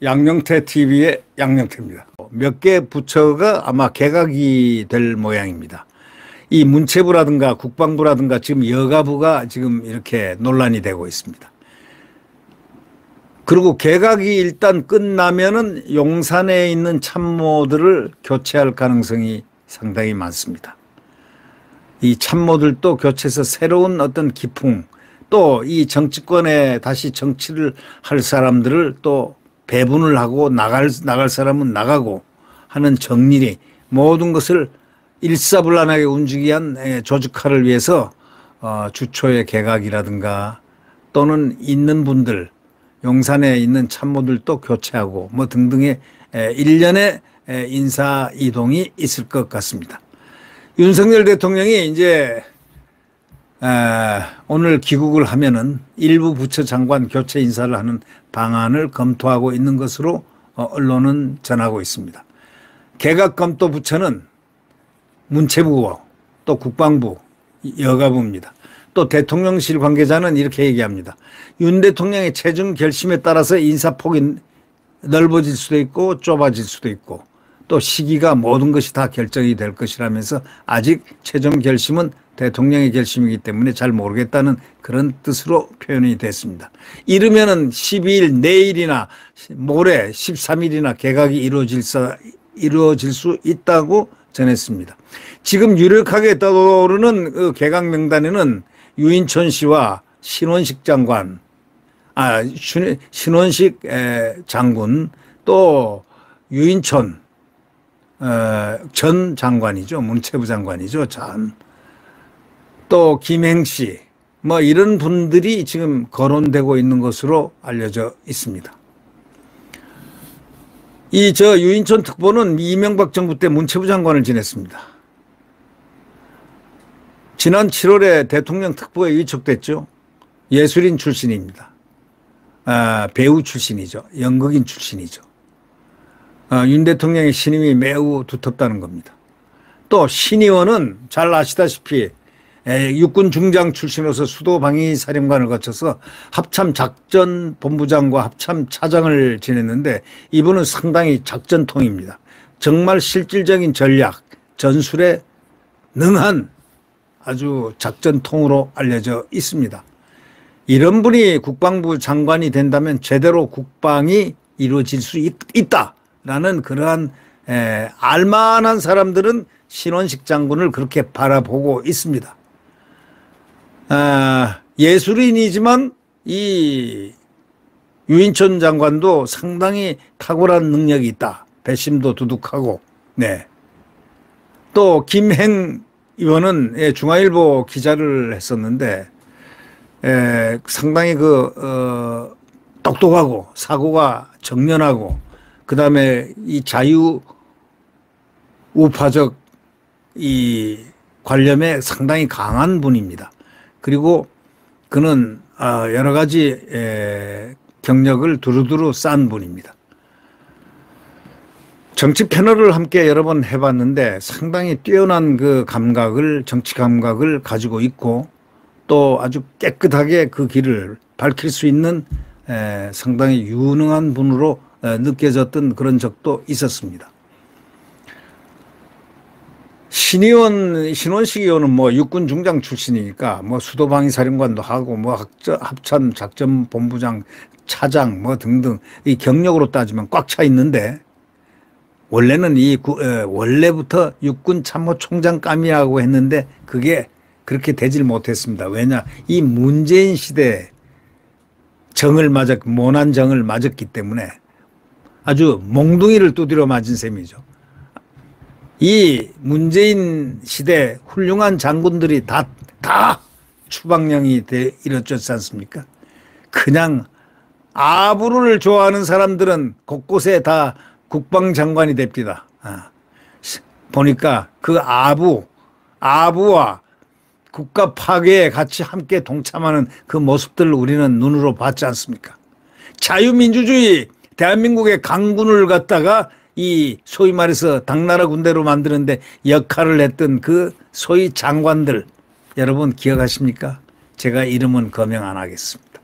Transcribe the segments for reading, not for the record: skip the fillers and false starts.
양영태 TV의 양영태입니다. 몇 개 부처가 아마 개각이 될 모양입니다. 이 문체부라든가 국방부라든가 지금 여가부가 지금 이렇게 논란이 되고 있습니다. 그리고 개각이 일단 끝나면은 용산에 있는 참모들을 교체할 가능성이 상당히 많습니다. 이 참모들도 교체해서 새로운 어떤 기풍, 또 이 정치권에 다시 정치를 할 사람들을 또 배분을 하고 나갈 사람은 나가고 하는 정리리, 모든 것을 일사불란하게 움직이기 위한 조직화를 위해서 주초의 개각이라든가 또는 있는 분들, 용산에 있는 참모들도 교체하고 뭐 등등의 일련의 인사 이동이 있을 것 같습니다. 윤석열 대통령이 이제 오늘 귀국을 하면은 일부 부처 장관 교체 인사를 하는 방안을 검토하고 있는 것으로 언론은 전하고 있습니다. 개각 검토 부처는 문체부, 또 국방부, 여가부입니다. 또 대통령실 관계자는 이렇게 얘기합니다. 윤 대통령의 최종 결심에 따라서 인사폭이 넓어질 수도 있고 좁아질 수도 있고 또 시기가 모든 것이 다 결정이 될 것이라면서 아직 최종 결심은 대통령의 결심이기 때문에 잘 모르겠다는 그런 뜻으로 표현이 됐습니다. 이르면은 12일 내일이나 모레 13일이나 개각이 이루어질 수 있다고 전했습니다. 지금 유력하게 떠오르는 그 개각 명단에는 유인촌 씨와 신원식 장관, 신원식 장군, 또 유인촌 전 장관이죠. 문체부 장관이죠. 또 김행 씨, 뭐 이런 분들이 지금 거론되고 있는 것으로 알려져 있습니다. 유인촌 특보는 이명박 정부 때 문체부 장관을 지냈습니다. 지난 7월에 대통령 특보에 위촉됐죠. 예술인 출신입니다. 배우 출신이죠. 연극인 출신이죠. 윤 대통령의 신임이 매우 두텁다는 겁니다. 또 신의원은 잘 아시다시피 육군 중장 출신으로서 수도 방위 사령관을 거쳐서 합참 작전본부장과 합참 차장을 지냈는데 이분은 상당히 작전통입니다. 정말 실질적인 전략, 전술에 능한 아주 작전통으로 알려져 있습니다. 이런 분이 국방부 장관이 된다면 제대로 국방이 이루어질 수 있다라는 그러한 알만한 사람들은 신원식 장군을 그렇게 바라보고 있습니다. 예술인이지만 이 유인촌 장관도 상당히 탁월한 능력이 있다. 배심도 두둑하고, 네. 또 김행 의원은 중앙일보 기자를 했었는데 상당히 똑똑하고 사고가 정연하고 그다음에 이 자유우파적 이 관념에 상당히 강한 분입니다. 그리고 그는 여러 가지 경력을 두루두루 쌓은 분입니다. 정치 패널을 함께 여러 번 해봤는데 상당히 뛰어난 그 정치 감각을 가지고 있고 또 아주 깨끗하게 그 길을 밝힐 수 있는 상당히 유능한 분으로 느껴졌던 그런 적도 있었습니다. 신원식 의원은 뭐 육군 중장 출신이니까 뭐 수도방위 사령관도 하고 뭐 합참 작전본부장, 차장 뭐 등등 이 경력으로 따지면 꽉 차 있는데 원래는 원래부터 육군 참모총장감이라고 했는데 그게 그렇게 되질 못했습니다. 왜냐? 이 문재인 시대 모난 정을 맞았기 때문에 아주 몽둥이를 두드려 맞은 셈이죠. 이 문재인 시대 훌륭한 장군들이 다 추방령이 이루어졌지 않습니까? 그냥 아부를 좋아하는 사람들은 곳곳에 다 국방장관이 됩니다. 보니까 그 아부와 국가 파괴에 같이 함께 동참하는 그 모습들을 우리는 눈으로 봤지 않습니까? 자유민주주의 대한민국의 강군을 갖다가 이 소위 말해서 당나라 군대로 만드는데 역할을 했던 그 소위 장관들, 여러분 기억하십니까? 제가 이름은 거명 안 하겠습니다.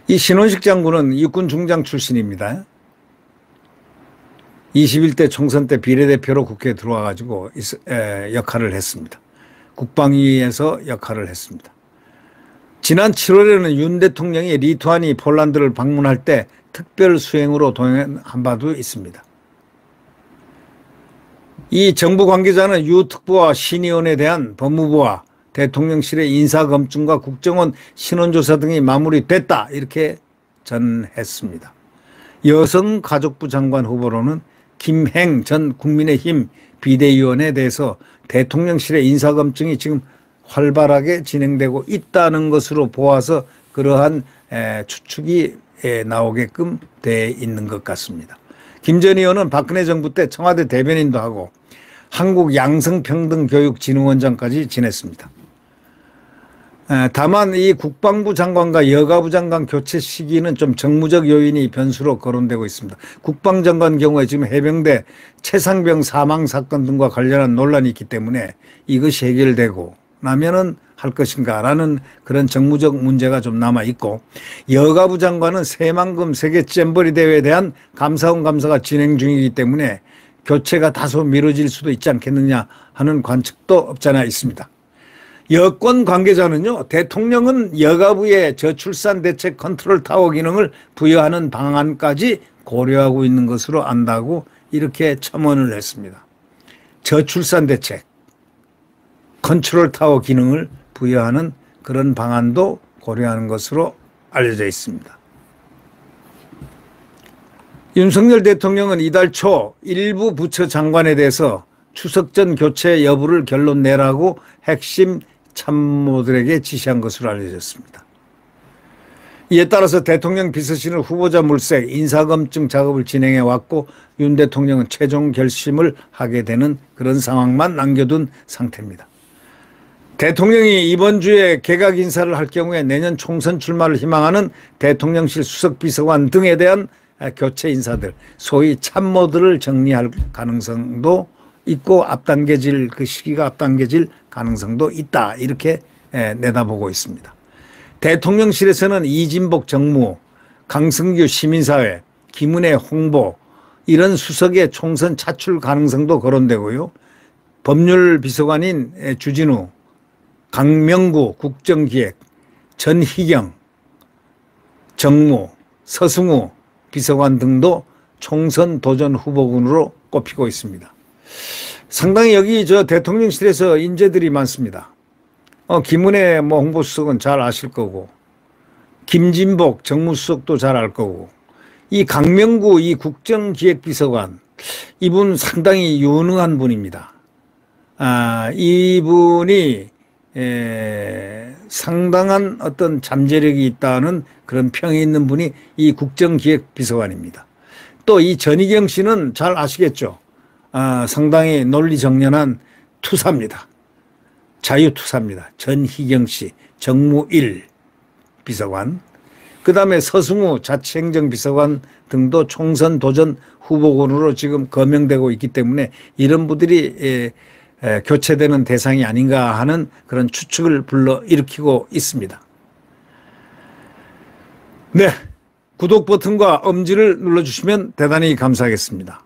이 신원식 장군은 육군 중장 출신입니다. 21대 총선 때 비례대표로 국회에 들어와 가지고 역할을 했습니다. 국방위에서 역할을 했습니다. 지난 7월에는 윤 대통령이 리투아니 폴란드를 방문할 때 특별 수행으로 동행한 바도 있습니다. 이 정부 관계자는 유 특보와 신의원에 대한 법무부와 대통령실의 인사검증과 국정원 신원조사 등이 마무리됐다 이렇게 전했습니다. 여성가족부 장관 후보로는 김행 전 국민의힘 비대위원에 대해서 대통령실의 인사검증이 지금 활발하게 진행되고 있다는 것으로 보아서 그러한 추측이 나오게끔 돼 있는 것 같습니다. 김 전 의원은 박근혜 정부 때 청와대 대변인도 하고 한국양성평등교육진흥원장까지 지냈습니다. 다만 이 국방부 장관과 여가부 장관 교체 시기는 좀 정무적 요인이 변수로 거론되고 있습니다. 국방장관 경우에 지금 해병대 최상병 사망 사건 등과 관련한 논란이 있기 때문에 이것이 해결되고 나면은 할 것인가라는 그런 정무적 문제가 좀 남아 있고, 여가부 장관은 새만금 세계 잼버리 대회에 대한 감사원 감사가 진행 중이기 때문에 교체가 다소 미뤄질 수도 있지 않겠느냐 하는 관측도 없잖아 있습니다. 여권 관계자는요, 대통령은 여가부에 저출산 대책 컨트롤 타워 기능을 부여하는 방안까지 고려하고 있는 것으로 안다고 이렇게 첨언을 했습니다. 저출산 대책, 컨트롤 타워 기능을 부여하는 그런 방안도 고려하는 것으로 알려져 있습니다. 윤석열 대통령은 이달 초 일부 부처 장관에 대해서 추석 전 교체 여부를 결론 내라고 핵심 참모들에게 지시한 것으로 알려졌습니다. 이에 따라서 대통령 비서실은 후보자 물색, 인사검증 작업을 진행해 왔고 윤 대통령은 최종 결심을 하게 되는 그런 상황만 남겨둔 상태입니다. 대통령이 이번 주에 개각 인사를 할 경우에 내년 총선 출마를 희망하는 대통령실 수석비서관 등에 대한 교체 인사들, 소위 참모들을 정리할 가능성도 있고 앞당겨질 그 시기가 앞당겨질 가능성도 있다 이렇게 내다보고 있습니다. 대통령실에서는 이진복 정무, 강승규 시민사회, 김은혜 홍보 이런 수석의 총선 차출 가능성도 거론되고요. 법률비서관인 주진우, 강명구 국정기획, 전희경 정무, 서승우 비서관 등도 총선 도전 후보군으로 꼽히고 있습니다. 상당히 여기 대통령실에서 인재들이 많습니다. 김은혜 홍보수석은 잘 아실 거고, 김진복 정무수석도 잘 알 거고, 이 강명구 이 국정기획비서관 이분 상당히 유능한 분입니다. 이분이 상당한 어떤 잠재력이 있다는 그런 평이 있는 분이 이 국정기획비서관입니다. 또 이 전희경 씨는 잘 아시겠죠. 상당히 논리정연한 투사입니다. 자유투사입니다. 전희경 씨 정무 1 비서관, 그 다음에 서승우 자치행정비서관 등도 총선 도전 후보군으로 지금 거명되고 있기 때문에 이런 분들이 교체되는 대상이 아닌가 하는 그런 추측을 불러일으키고 있습니다. 네, 구독 버튼과 엄지를 눌러주시면 대단히 감사하겠습니다.